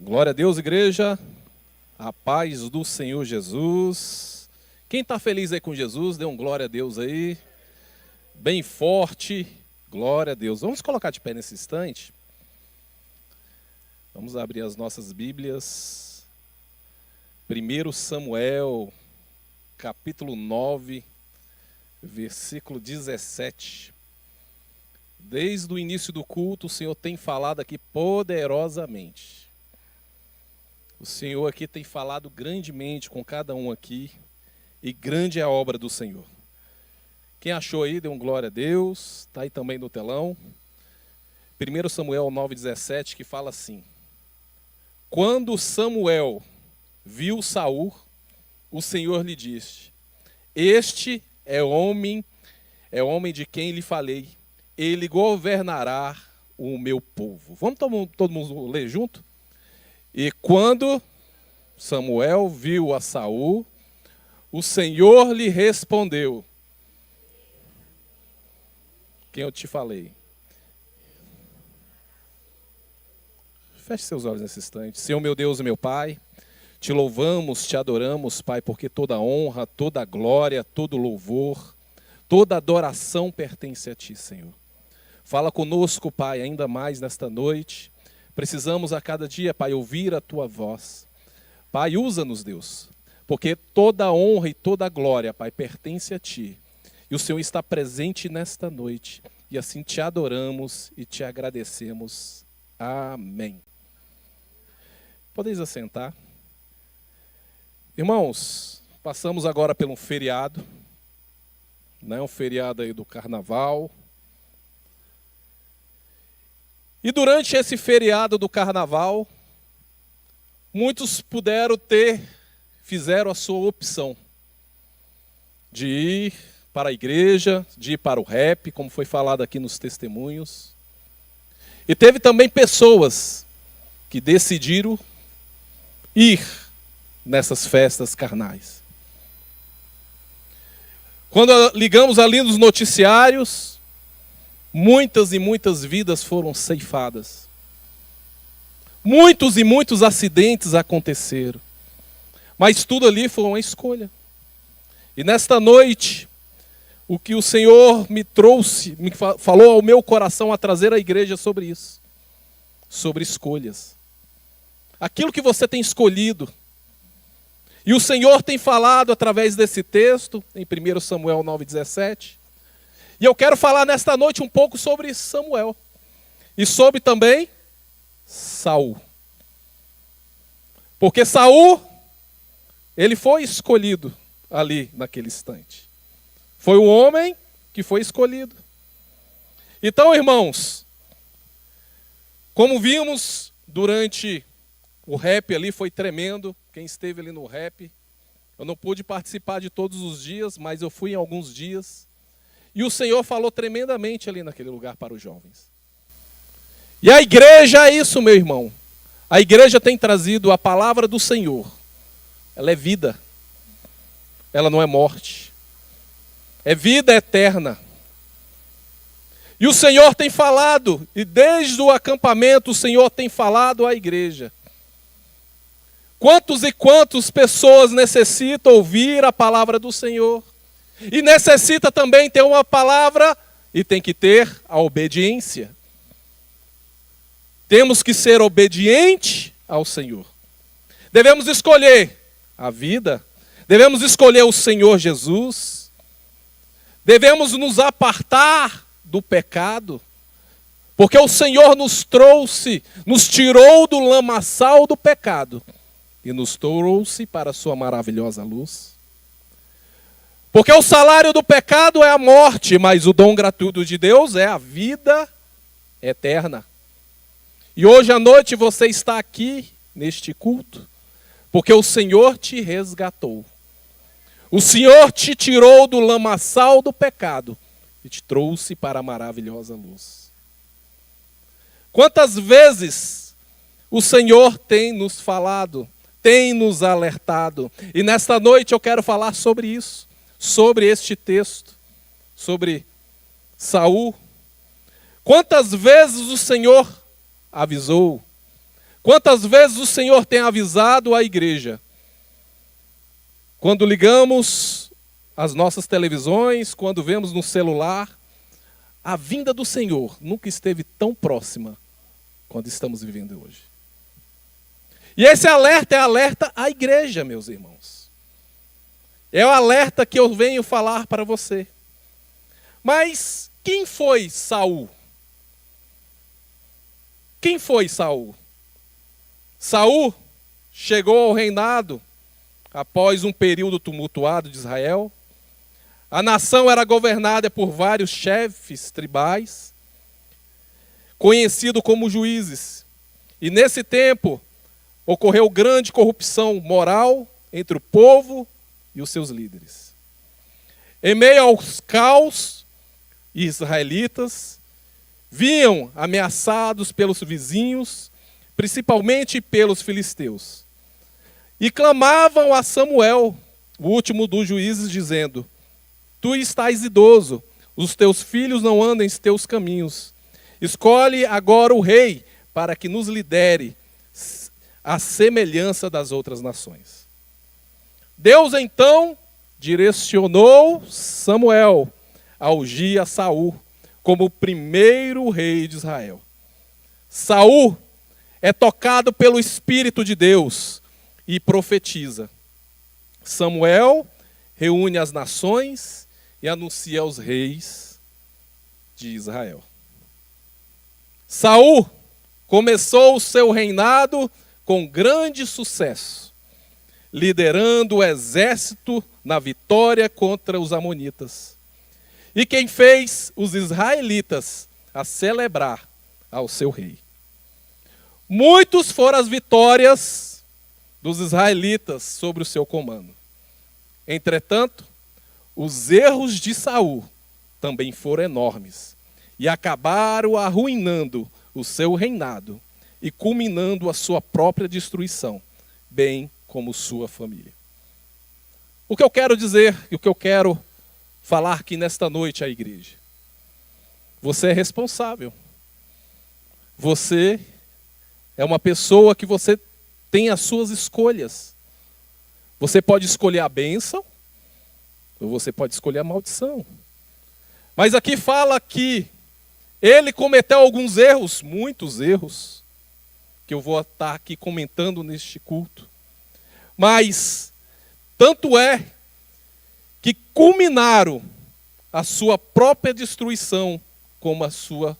Glória a Deus, igreja. A paz do Senhor Jesus. Quem está feliz aí com Jesus, dê um glória a Deus aí. Bem forte. Glória a Deus. Vamos colocar de pé nesse instante. Vamos abrir as nossas Bíblias. 1 Samuel, capítulo 9, versículo 17. Desde o início do culto, o Senhor tem falado aqui poderosamente. O Senhor aqui tem falado grandemente com cada um aqui. E grande é a obra do Senhor. Quem achou aí, dê um glória a Deus. Está aí também no telão. 1 Samuel 9,17, que fala assim. Quando Samuel viu Saul, o Senhor lhe disse: Este é homem de quem lhe falei. Ele governará o meu povo. Vamos todo mundo ler junto? E quando Samuel viu a Saul, o Senhor lhe respondeu. Quem eu te falei? Feche seus olhos nesse instante. Senhor meu Deus e meu Pai, te louvamos, te adoramos, Pai, porque toda honra, toda glória, todo louvor, toda adoração pertence a Ti, Senhor. Fala conosco, Pai, ainda mais nesta noite. Precisamos a cada dia, Pai, ouvir a Tua voz. Pai, usa-nos, Deus, porque toda honra e toda glória, Pai, pertence a Ti. E o Senhor está presente nesta noite. E assim te adoramos e te agradecemos. Amém. Podeis assentar. Irmãos, passamos agora por um feriado, né? Um feriado aí do Carnaval. E durante esse feriado do Carnaval, muitos fizeram a sua opção de ir para a igreja, de ir para o rap, como foi falado aqui nos testemunhos. E teve também pessoas que decidiram ir nessas festas carnais. Quando ligamos ali nos noticiários, muitas e muitas vidas foram ceifadas. Muitos e muitos acidentes aconteceram. Mas tudo ali foi uma escolha. E nesta noite, o que o Senhor me trouxe, falou ao meu coração a trazer à igreja sobre isso. Sobre escolhas. Aquilo que você tem escolhido. E o Senhor tem falado através desse texto, em 1 Samuel 9,17. E eu quero falar nesta noite um pouco sobre Samuel. E sobre também Saul. Porque Saul, ele foi escolhido ali naquele instante. Foi o homem que foi escolhido. Então, irmãos, como vimos durante o rap ali, foi tremendo. Quem esteve ali no rap, eu não pude participar de todos os dias, mas eu fui em alguns dias. E o Senhor falou tremendamente ali naquele lugar para os jovens. E a igreja é isso, meu irmão. A igreja tem trazido a palavra do Senhor. Ela é vida. Ela não é morte. É vida eterna. E o Senhor tem falado, e desde o acampamento o Senhor tem falado à igreja. Quantos e quantas pessoas necessitam ouvir a palavra do Senhor? E necessita também ter uma palavra e tem que ter a obediência. Temos que ser obedientes ao Senhor. Devemos escolher a vida. Devemos escolher o Senhor Jesus. Devemos nos apartar do pecado. Porque o Senhor nos trouxe, nos tirou do lamaçal do pecado. E nos trouxe para a sua maravilhosa luz. Porque o salário do pecado é a morte, mas o dom gratuito de Deus é a vida eterna. E hoje à noite você está aqui, neste culto, porque o Senhor te resgatou. O Senhor te tirou do lamaçal do pecado e te trouxe para a maravilhosa luz. Quantas vezes o Senhor tem nos falado, tem nos alertado. E nesta noite eu quero falar sobre isso. Sobre este texto, sobre Saul. Quantas vezes o Senhor avisou? Quantas vezes o Senhor tem avisado a igreja? Quando ligamos as nossas televisões, quando vemos no celular, a vinda do Senhor nunca esteve tão próxima quando estamos vivendo hoje. E esse alerta é alerta à igreja, meus irmãos. É o alerta que eu venho falar para você. Mas quem foi Saul? Quem foi Saul? Saul chegou ao reinado após um período tumultuado de Israel. A nação era governada por vários chefes tribais, conhecidos como juízes. E nesse tempo ocorreu grande corrupção moral entre o povo e os seus líderes. Em meio aos caos, israelitas vinham ameaçados pelos vizinhos, principalmente pelos filisteus, e clamavam a Samuel, o último dos juízes, dizendo: tu estás idoso, os teus filhos não andam em teus caminhos. Escolhe agora o rei para que nos lidere à semelhança das outras nações. Deus então direcionou Samuel a ungir a Saul como o primeiro rei de Israel. Saul é tocado pelo Espírito de Deus e profetiza. Samuel reúne as nações e anuncia aos reis de Israel. Saul começou o seu reinado com grande sucesso, liderando o exército na vitória contra os amonitas. E quem fez os israelitas a celebrar ao seu rei. Muitos foram as vitórias dos israelitas sobre o seu comando. Entretanto, os erros de Saul também foram enormes e acabaram arruinando o seu reinado e culminando a sua própria destruição, bem como sua família. O que eu quero dizer e o que eu quero falar aqui nesta noite à igreja: você é responsável. Você é uma pessoa que você tem as suas escolhas. Você pode escolher a bênção ou você pode escolher a maldição. Mas aqui fala que ele cometeu alguns erros, muitos erros, que eu vou estar aqui comentando neste culto. Mas tanto é que culminaram a sua própria destruição como a sua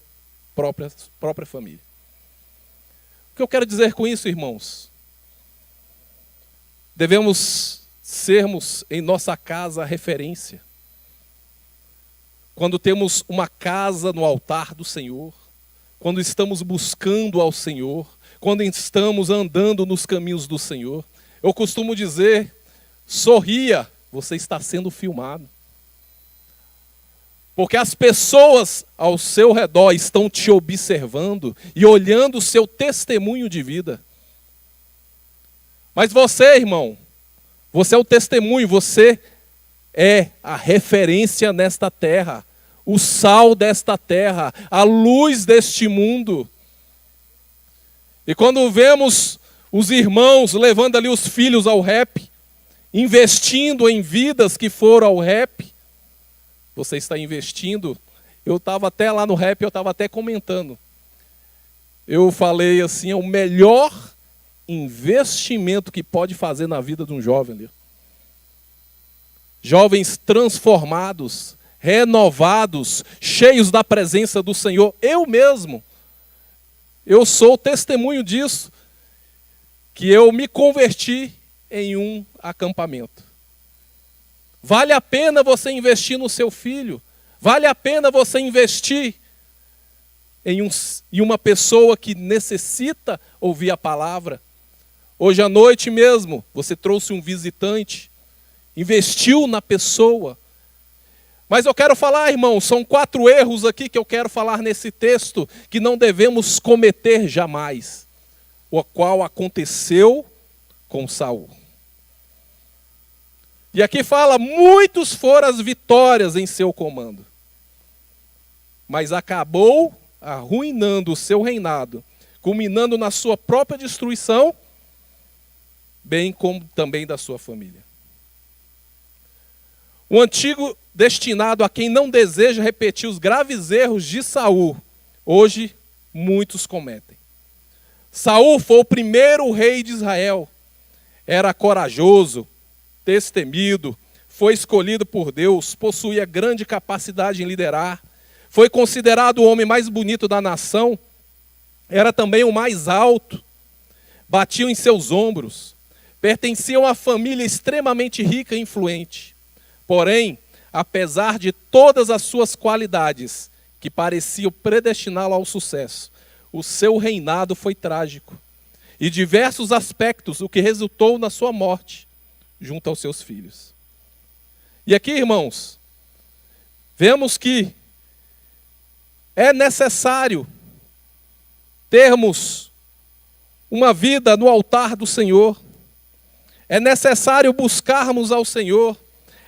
própria família. O que eu quero dizer com isso, irmãos? Devemos sermos em nossa casa referência. Quando temos uma casa no altar do Senhor, quando estamos buscando ao Senhor, quando estamos andando nos caminhos do Senhor, eu costumo dizer: sorria, você está sendo filmado. Porque as pessoas ao seu redor estão te observando e olhando o seu testemunho de vida. Mas você, irmão, você é o testemunho, você é a referência nesta terra, o sal desta terra, a luz deste mundo. E quando vemos os irmãos levando ali os filhos ao rap, investindo em vidas que foram ao rap, você está investindo. Eu estava até lá no rap, eu estava até comentando. Eu falei assim, é o melhor investimento que pode fazer na vida de um jovem ali. Jovens transformados, renovados, cheios da presença do Senhor. Eu mesmo, eu sou testemunho disso, que eu me converti em um acampamento. Vale a pena você investir no seu filho. Vale a pena você investir em uma pessoa que necessita ouvir a palavra. Hoje à noite mesmo, você trouxe um visitante, investiu na pessoa. Mas eu quero falar, irmão, são 4 erros aqui que eu quero falar nesse texto que não devemos cometer jamais, o qual aconteceu com Saul. E aqui fala, muitos foram as vitórias em seu comando, mas acabou arruinando o seu reinado, culminando na sua própria destruição, bem como também da sua família. O antigo destinado a quem não deseja repetir os graves erros de Saul, hoje muitos cometem. Saul foi o primeiro rei de Israel. Era corajoso, destemido, foi escolhido por Deus, possuía grande capacidade em liderar, foi considerado o homem mais bonito da nação, era também o mais alto, batiam em seus ombros, pertencia a uma família extremamente rica e influente. Porém, apesar de todas as suas qualidades, que pareciam predestiná-lo ao sucesso, o seu reinado foi trágico. E diversos aspectos, o que resultou na sua morte, junto aos seus filhos. E aqui, irmãos, vemos que é necessário termos uma vida no altar do Senhor. É necessário buscarmos ao Senhor.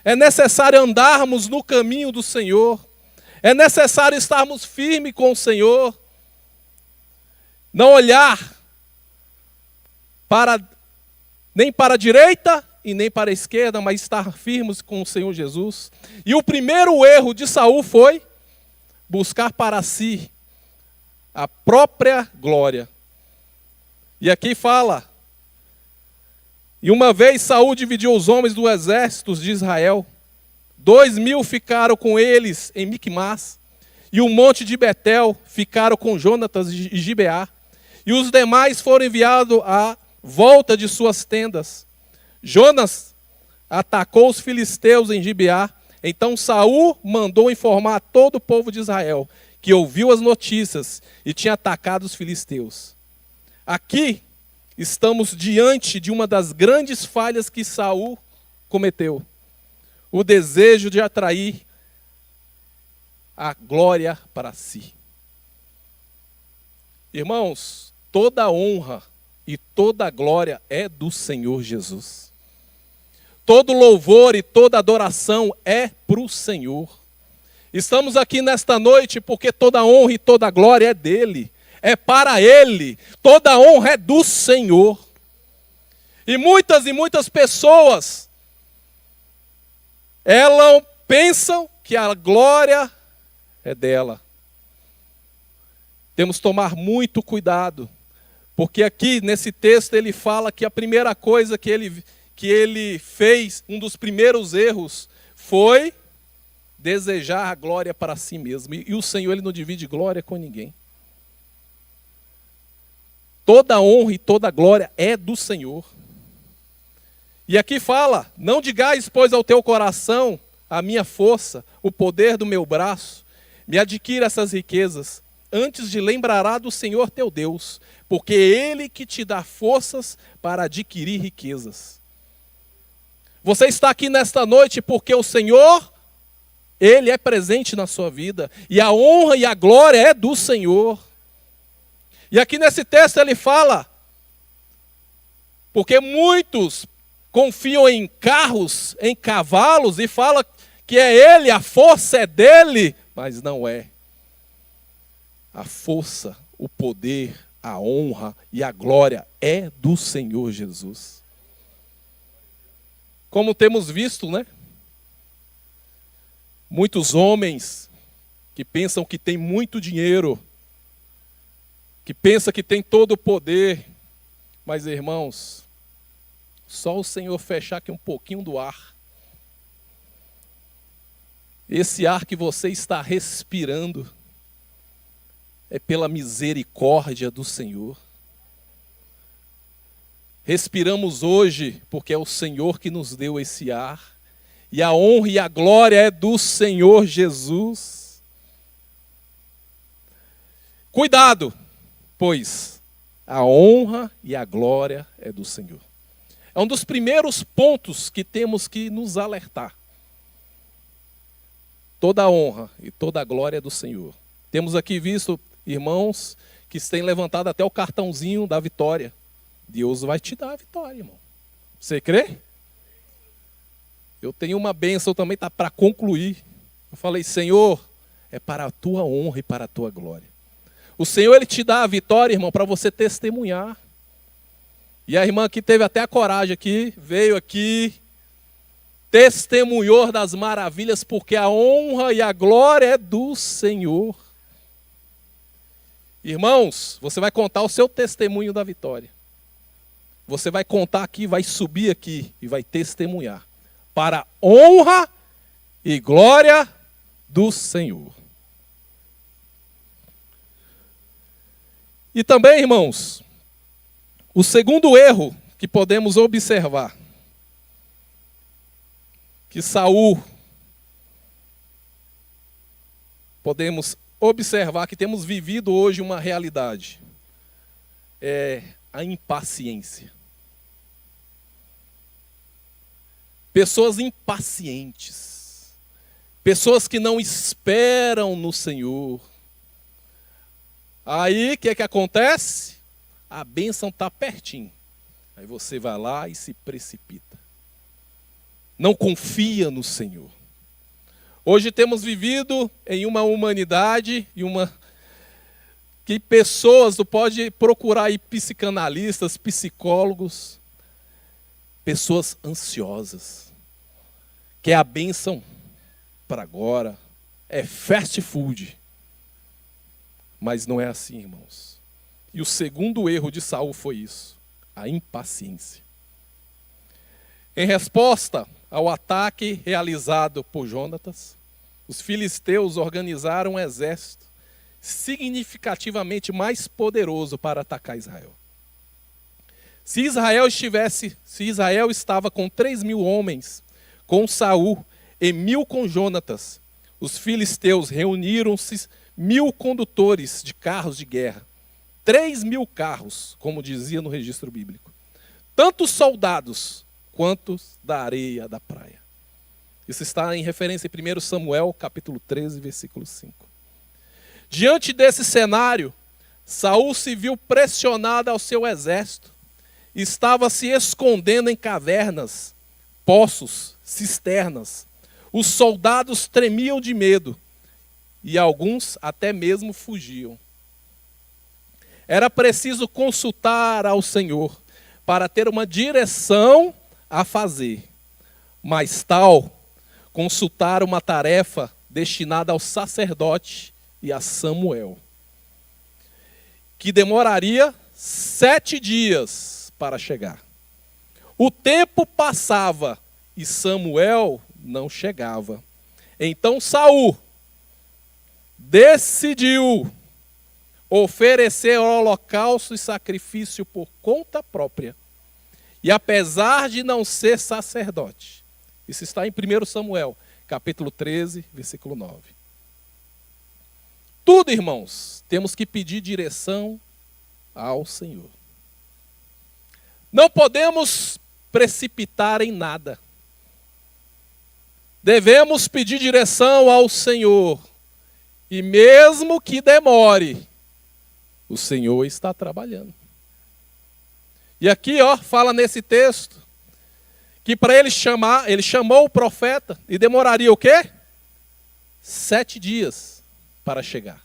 É necessário andarmos no caminho do Senhor. É necessário estarmos firmes com o Senhor. Não olhar nem para a direita e nem para a esquerda, mas estar firmes com o Senhor Jesus. E o primeiro erro de Saul foi buscar para si a própria glória. E aqui fala: e uma vez Saul dividiu os homens do exército de Israel, 2.000 ficaram com eles em Micmas, e um monte de Betel ficaram com Jonatas e Gibeá, e os demais foram enviados à volta de suas tendas. Jonas atacou os filisteus em Gibeá. Então Saul mandou informar a todo o povo de Israel, que ouviu as notícias e tinha atacado os filisteus. Aqui estamos diante de uma das grandes falhas que Saul cometeu: o desejo de atrair a glória para si. Irmãos, toda honra e toda glória é do Senhor Jesus. Todo louvor e toda adoração é para o Senhor. Estamos aqui nesta noite porque toda honra e toda glória é dele. É para ele. Toda honra é do Senhor. E muitas pessoas, elas pensam que a glória é dela. Temos que tomar muito cuidado. Porque aqui nesse texto ele fala que a primeira coisa que ele fez, um dos primeiros erros, foi desejar a glória para si mesmo. E o Senhor, ele não divide glória com ninguém. Toda honra e toda glória é do Senhor. E aqui fala: não digais, pois, ao teu coração a minha força, o poder do meu braço, me adquira essas riquezas. Antes de lembrará do Senhor teu Deus, porque é Ele que te dá forças para adquirir riquezas. Você está aqui nesta noite porque o Senhor, Ele é presente na sua vida. E a honra e a glória é do Senhor. E aqui nesse texto ele fala, porque muitos confiam em carros, em cavalos, e fala que é Ele, a força é dele, mas não é. A força, o poder, a honra e a glória é do Senhor Jesus. Como temos visto, né? Muitos homens que pensam que têm muito dinheiro, que pensam que têm todo o poder, mas, irmãos, só o Senhor fechar aqui um pouquinho do ar, esse ar que você está respirando, é pela misericórdia do Senhor. Respiramos hoje porque é o Senhor que nos deu esse ar. E a honra e a glória é do Senhor Jesus. Cuidado, pois a honra e a glória é do Senhor. É um dos primeiros pontos que temos que nos alertar. Toda a honra e toda a glória é do Senhor. Temos aqui visto irmãos que têm levantado até o cartãozinho da vitória. Deus vai te dar a vitória, irmão. Você crê? Eu tenho uma bênção também, tá para concluir. Eu falei: Senhor, é para a tua honra e para a tua glória. O Senhor, Ele te dá a vitória, irmão, para você testemunhar. E a irmã aqui teve até a coragem aqui, veio aqui, testemunhou das maravilhas, porque a honra e a glória é do Senhor. Irmãos, você vai contar o seu testemunho da vitória. Você vai contar aqui, vai subir aqui e vai testemunhar. Para a honra e glória do Senhor. E também, irmãos, o segundo erro que podemos observar, que Saul, podemos observar que temos vivido hoje uma realidade, é a impaciência. Pessoas impacientes, pessoas que não esperam no Senhor. Aí, o que é que acontece? A bênção está pertinho. Aí você vai lá e se precipita. Não confia no Senhor. Hoje temos vivido em uma humanidade que pessoas, tu pode procurar aí psicanalistas, psicólogos, pessoas ansiosas, que é a bênção para agora, é fast food. Mas não é assim, irmãos. E o segundo erro de Saul foi isso, a impaciência. Em resposta ao ataque realizado por Jonatas, os filisteus organizaram um exército significativamente mais poderoso para atacar Israel. Se Israel estava com 3.000 homens, com Saul e 1.000 com Jonatas, os filisteus reuniram-se 1.000 condutores de carros de guerra, 3.000 carros, como dizia no registro bíblico, tanto soldados quanto da areia da praia. Isso está em referência em 1 Samuel, capítulo 13, versículo 5. Diante desse cenário, Saul se viu pressionado ao seu exército, estava se escondendo em cavernas, poços, cisternas. Os soldados tremiam de medo e alguns até mesmo fugiam. Era preciso consultar ao Senhor para ter uma direção a fazer, mas tal consultar uma tarefa destinada ao sacerdote e a Samuel, que demoraria 7 dias para chegar. O tempo passava e Samuel não chegava. Então Saul decidiu oferecer holocausto e sacrifício por conta própria. E apesar de não ser sacerdote, isso está em 1 Samuel, capítulo 13, versículo 9. Tudo, irmãos, temos que pedir direção ao Senhor. Não podemos precipitar em nada. Devemos pedir direção ao Senhor. E mesmo que demore, o Senhor está trabalhando. E aqui, fala nesse texto, que para ele chamou o profeta e demoraria o quê? 7 dias para chegar.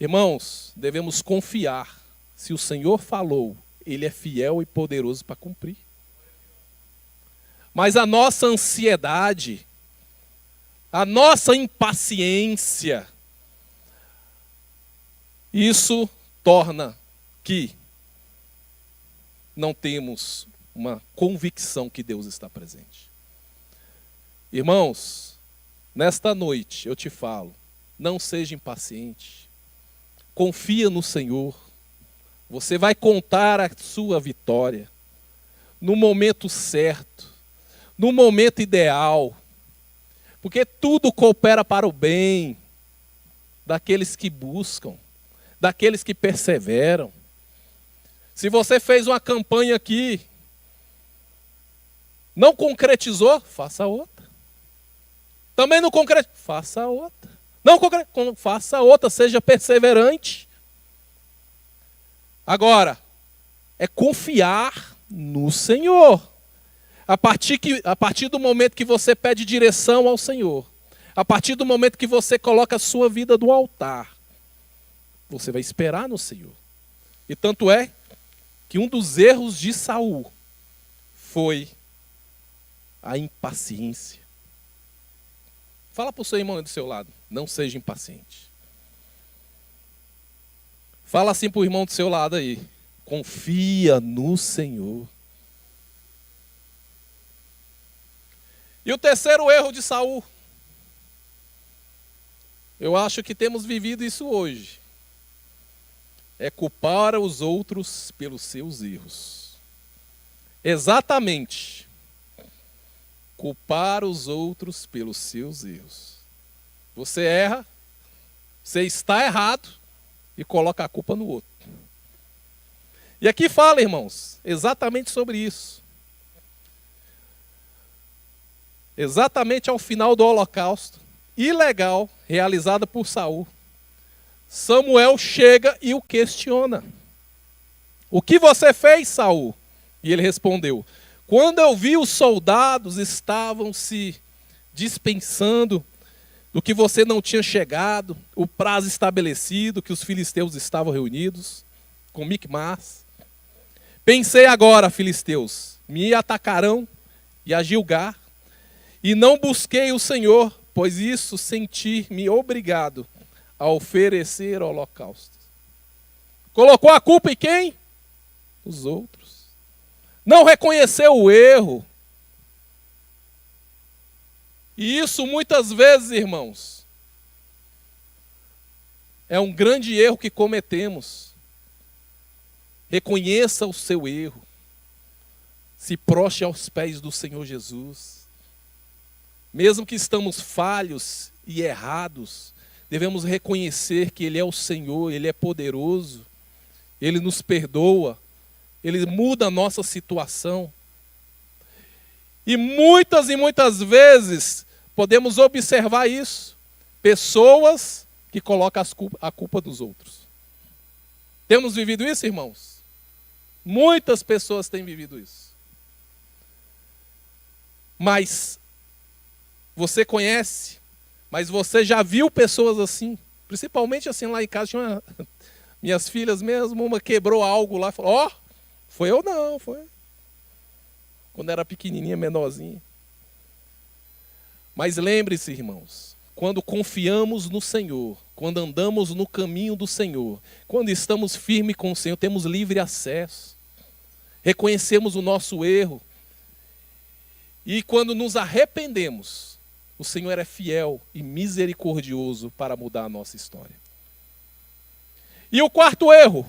Irmãos, devemos confiar. Se o Senhor falou, Ele é fiel e poderoso para cumprir. Mas a nossa ansiedade, a nossa impaciência, isso torna que não temos uma convicção que Deus está presente. Irmãos, nesta noite eu te falo, não seja impaciente, confia no Senhor, você vai contar a sua vitória no momento certo, no momento ideal, porque tudo coopera para o bem daqueles que buscam, daqueles que perseveram. Se você fez uma campanha aqui, não concretizou, faça outra. Também não concretizou, faça outra. Não concretizou, faça outra, seja perseverante. Agora, é confiar no Senhor. A partir do momento que você pede direção ao Senhor, a partir do momento que você coloca a sua vida no altar, Você vai esperar no Senhor. E tanto é que um dos erros de Saul foi a impaciência. Fala para o seu irmão do seu lado, não seja impaciente. Fala assim para o irmão do seu lado aí, confia no Senhor. E o terceiro erro de Saul, eu acho que temos vivido isso hoje, é culpar os outros pelos seus erros. Exatamente. Culpar os outros pelos seus erros. Você erra, você está errado e coloca a culpa no outro. E aqui fala, irmãos, exatamente sobre isso. Exatamente ao final do holocausto ilegal realizado por Saul, Samuel chega e o questiona. O que você fez, Saul? E ele respondeu: quando eu vi os soldados estavam se dispensando do que você não tinha chegado, o prazo estabelecido, que os filisteus estavam reunidos, com Micmas. Pensei agora, filisteus, me atacarão e a Gilgar, e não busquei o Senhor, pois isso senti-me obrigado a oferecer holocausto. Colocou a culpa em quem? Os outros. Não reconheceu o erro. E isso muitas vezes, irmãos, é um grande erro que cometemos. Reconheça o seu erro. Se prostre aos pés do Senhor Jesus. Mesmo que estamos falhos e errados, devemos reconhecer que Ele é o Senhor, Ele é poderoso, Ele nos perdoa, Ele muda a nossa situação. E muitas vezes podemos observar isso. Pessoas que colocam a culpa dos outros. Temos vivido isso, irmãos? Muitas pessoas têm vivido isso. Mas você conhece, mas você já viu pessoas assim? Principalmente assim lá em casa, tinha minhas filhas mesmo, uma quebrou algo lá e falou: ó, foi eu não, foi. Quando era pequenininha, menorzinha. Mas lembre-se, irmãos, quando confiamos no Senhor, quando andamos no caminho do Senhor, quando estamos firmes com o Senhor, temos livre acesso, reconhecemos o nosso erro, e quando nos arrependemos, o Senhor é fiel e misericordioso para mudar a nossa história. E o quarto erro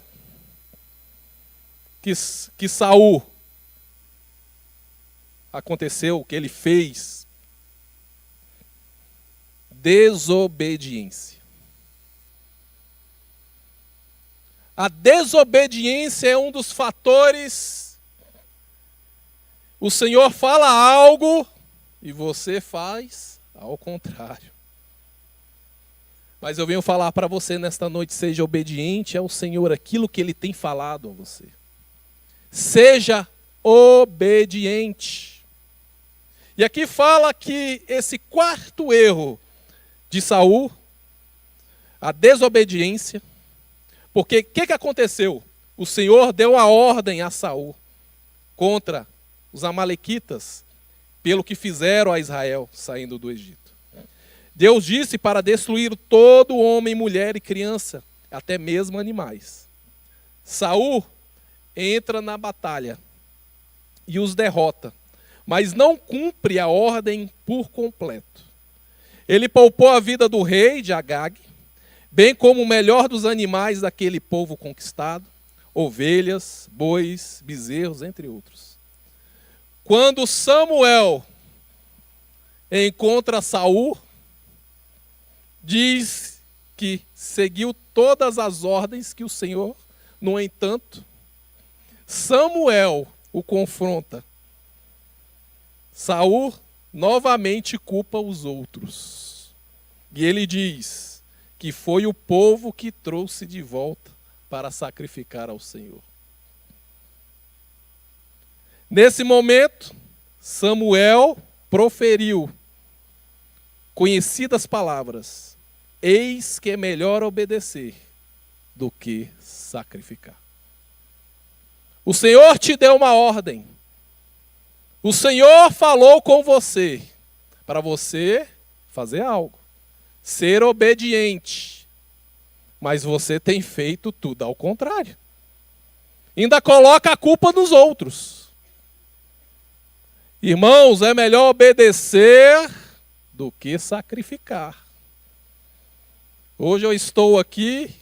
que Saul aconteceu, que ele fez, desobediência. A desobediência é um dos fatores. O Senhor fala algo e você faz ao contrário. Mas eu venho falar para você nesta noite: seja obediente ao Senhor, aquilo que Ele tem falado a você. Seja obediente. E aqui fala que esse quarto erro de Saul, a desobediência, porque o que aconteceu? O Senhor deu a ordem a Saul contra os amalequitas, pelo que fizeram a Israel saindo do Egito. Deus disse para destruir todo homem, mulher e criança, até mesmo animais. Saul entra na batalha e os derrota, mas não cumpre a ordem por completo. Ele poupou a vida do rei de Agag, bem como o melhor dos animais daquele povo conquistado, ovelhas, bois, bezerros, entre outros. Quando Samuel encontra Saul, diz que seguiu todas as ordens que o Senhor, no entanto, Samuel o confronta. Saul novamente culpa os outros. E ele diz que foi o povo que trouxe de volta para sacrificar ao Senhor. Nesse momento, Samuel proferiu conhecidas palavras: eis que é melhor obedecer do que sacrificar. O Senhor te deu uma ordem. O Senhor falou com você para você fazer algo, ser obediente. Mas você tem feito tudo ao contrário. Ainda coloca a culpa nos outros. Irmãos, é melhor obedecer do que sacrificar. Hoje eu estou aqui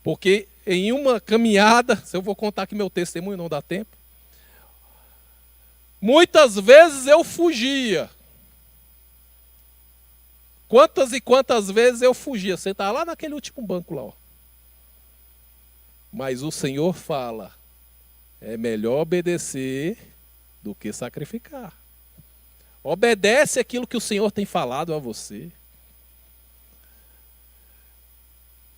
porque em uma caminhada, se eu vou contar aqui meu testemunho, não dá tempo. Muitas vezes eu fugia. Quantas e quantas vezes eu fugia. Você está lá naquele último banco lá. Ó. Mas o Senhor fala, é melhor obedecer do que sacrificar. Obedece aquilo que o Senhor tem falado a você.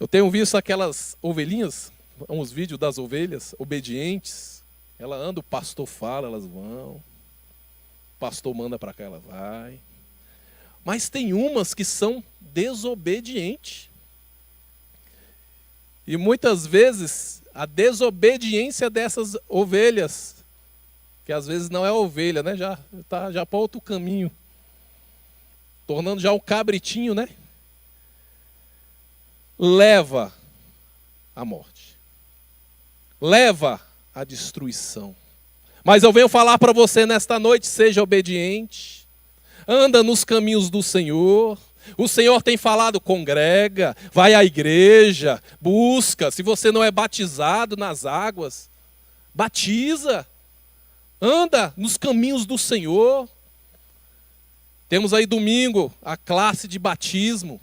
Eu tenho visto aquelas ovelhinhas, uns vídeos das ovelhas obedientes. Ela anda, o pastor fala, elas vão. O pastor manda para cá, ela vai. Mas tem umas que são desobedientes. E muitas vezes a desobediência dessas ovelhas, que às vezes não é ovelha, né? Já para outro caminho. Tornando já um cabritinho, né? Leva à morte. Leva à destruição. Mas eu venho falar para você nesta noite, seja obediente. Anda nos caminhos do Senhor. O Senhor tem falado, congrega, vai à igreja, busca. Se você não é batizado nas águas, batiza. Anda nos caminhos do Senhor. Temos aí domingo a classe de batismo.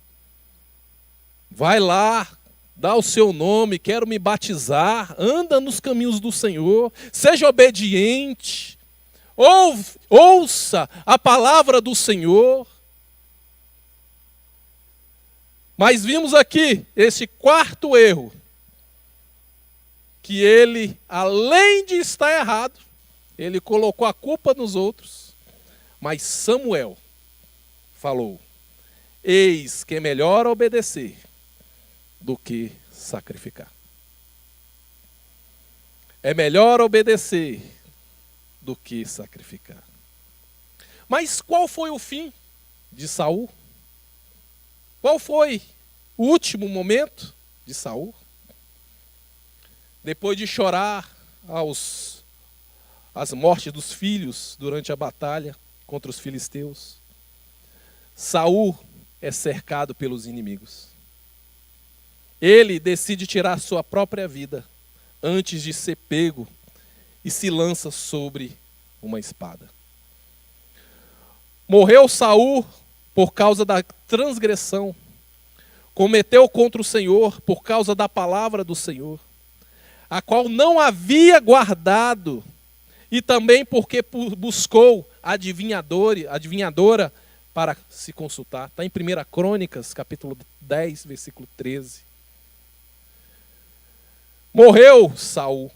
Vai lá, dá o seu nome, quero me batizar. Anda nos caminhos do Senhor. Seja obediente. Ouça a palavra do Senhor. Mas vimos aqui esse quarto erro. Que ele, além de estar errado, ele colocou a culpa nos outros. Mas Samuel falou, eis que é melhor obedecer do que sacrificar. É melhor obedecer do que sacrificar. Mas qual foi o fim de Saul? Qual foi o último momento de Saul? Depois de chorar as mortes dos filhos durante a batalha contra os filisteus, Saul é cercado pelos inimigos. Ele decide tirar sua própria vida antes de ser pego e se lança sobre uma espada. Morreu Saul por causa da transgressão. Cometeu contra o Senhor por causa da palavra do Senhor, a qual não havia guardado, e também porque buscou adivinhadora para se consultar. Está em 1 Crônicas, capítulo 10, versículo 13. Morreu Saul,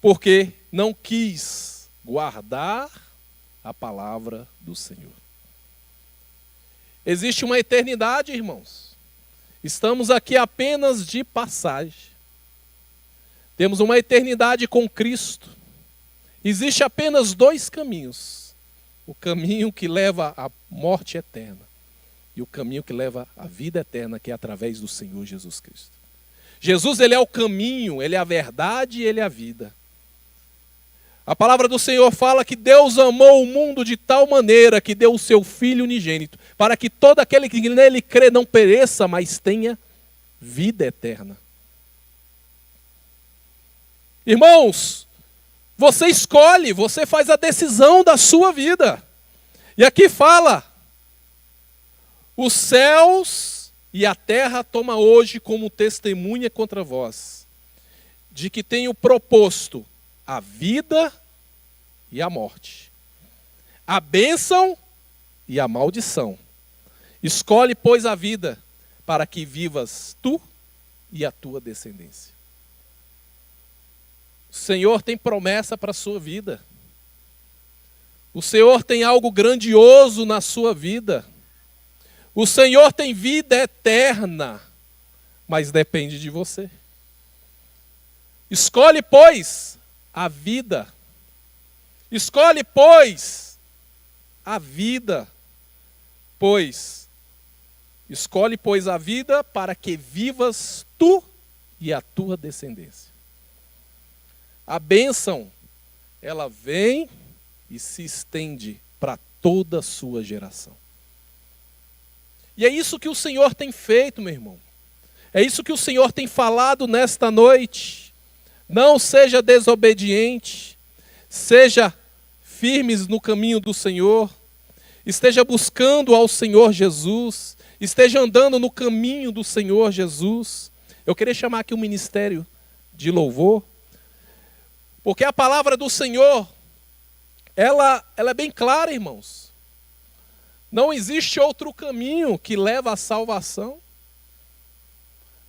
porque não quis guardar a palavra do Senhor. Existe uma eternidade, irmãos. Estamos aqui apenas de passagem. Temos uma eternidade com Cristo. Existe apenas dois caminhos. O caminho que leva à morte eterna e o caminho que leva à vida eterna, que é através do Senhor Jesus Cristo. Jesus, ele é o caminho, ele é a verdade e ele é a vida. A palavra do Senhor fala que Deus amou o mundo de tal maneira que deu o seu Filho unigênito, para que todo aquele que nele crê não pereça, mas tenha vida eterna. Irmãos, você escolhe, você faz a decisão da sua vida. E aqui fala, os céus e a terra toma hoje como testemunha contra vós, de que tenho proposto a vida e a morte, a bênção e a maldição. Escolhe, pois, a vida, para que vivas tu e a tua descendência. O Senhor tem promessa para a sua vida. O Senhor tem algo grandioso na sua vida. O Senhor tem vida eterna mas depende de você. Escolhe, pois, a vida. Escolhe, pois, a vida. Escolhe, pois, a vida para que vivas tu e a tua descendência. A bênção, ela vem e se estende para toda a sua geração. E é isso que o Senhor tem feito, meu irmão. É isso que o Senhor tem falado nesta noite. Não seja desobediente, seja firmes no caminho do Senhor, esteja buscando ao Senhor Jesus, esteja andando no caminho do Senhor Jesus. Eu queria chamar aqui o ministério de louvor, porque a palavra do Senhor, ela é bem clara, irmãos. Não existe outro caminho que leva à salvação.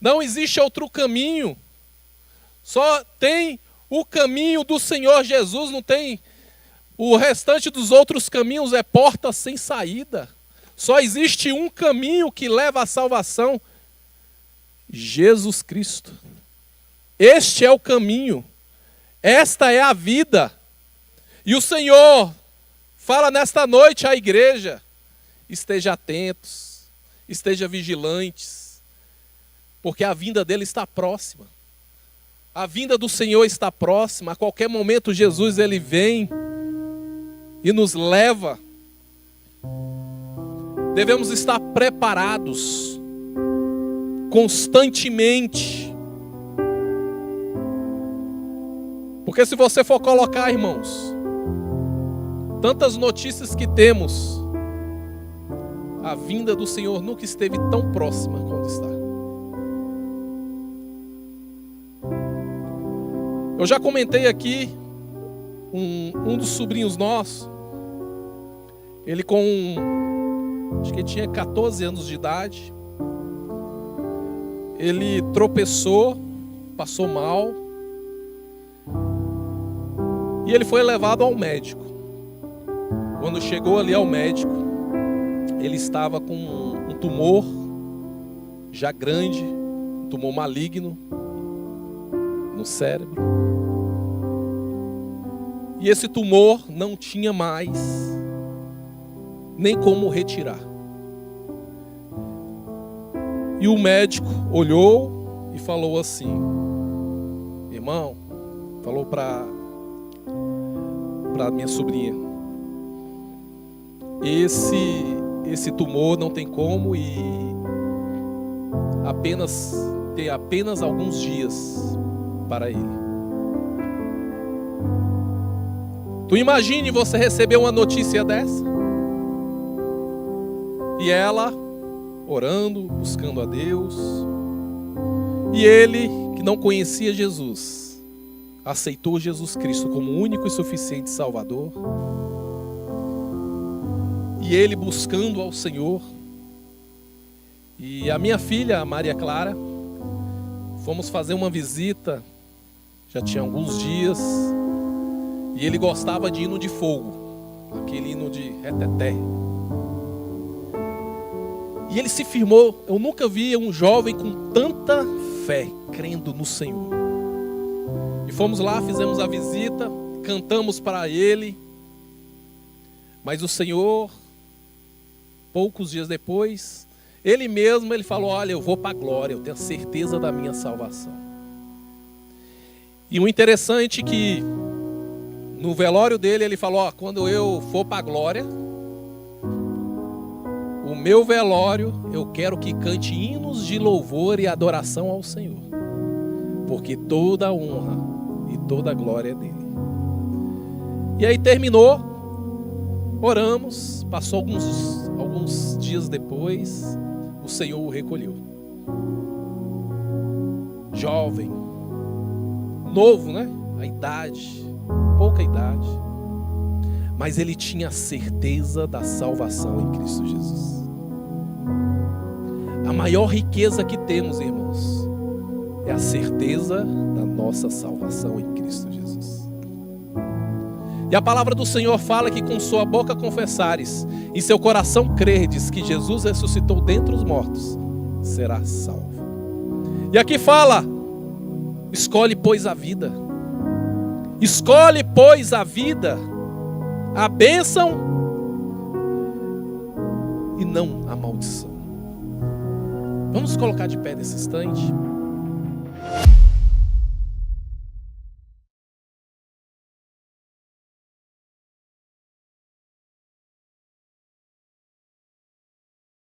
Não existe outro caminho. Só tem o caminho do Senhor Jesus, não tem. O restante dos outros caminhos é porta sem saída. Só existe um caminho que leva à salvação: Jesus Cristo. Este é o caminho. Esta é a vida. E o Senhor fala nesta noite à igreja: esteja atentos, esteja vigilantes, porque a vinda dele está próxima. A vinda do Senhor está próxima. A qualquer momento Jesus ele vem e nos leva. Devemos estar preparados constantemente. Porque se você for colocar, irmãos, tantas notícias que temos, a vinda do Senhor nunca esteve tão próxima quanto está. Eu já comentei aqui, um dos sobrinhos nossos, ele acho que ele tinha 14 anos de idade, ele tropeçou, passou mal, e ele foi levado ao médico. Quando chegou ali ao médico, ele estava com um tumor já grande, um tumor maligno no cérebro. E esse tumor não tinha mais nem como retirar. E o médico olhou e falou assim: irmão, falou para minha sobrinha, esse tumor não tem como e ter apenas alguns dias para ele. Tu imagine você receber uma notícia dessa? E ela orando, buscando a Deus. E ele, que não conhecia Jesus, aceitou Jesus Cristo como único e suficiente Salvador. E ele buscando ao Senhor. E a minha filha, a Maria Clara, fomos fazer uma visita, já tinha alguns dias, e ele gostava de hino de fogo, aquele hino de reteté. E ele se firmou. Eu nunca vi um jovem com tanta fé, crendo no Senhor. E fomos lá, fizemos a visita, cantamos para ele. Mas o Senhor, poucos dias depois, ele falou: olha, eu vou para a glória, eu tenho a certeza da minha salvação. E o interessante é que no velório dele, ele falou: quando eu for para a glória, o meu velório, eu quero que cante hinos de louvor e adoração ao Senhor, porque toda a honra e toda a glória é dele. E aí terminou, oramos, passou alguns dias depois, o Senhor o recolheu. Jovem, novo, né? A idade, pouca idade, mas ele tinha a certeza da salvação em Cristo Jesus. A maior riqueza que temos, irmãos, é a certeza da nossa salvação em Cristo Jesus. E a palavra do Senhor fala que com sua boca confessares e seu coração credes que Jesus ressuscitou dentre os mortos, será salvo. E aqui fala: escolhe, pois, a vida. Escolhe, pois, a vida, a bênção e não a maldição. Vamos colocar de pé nesse instante.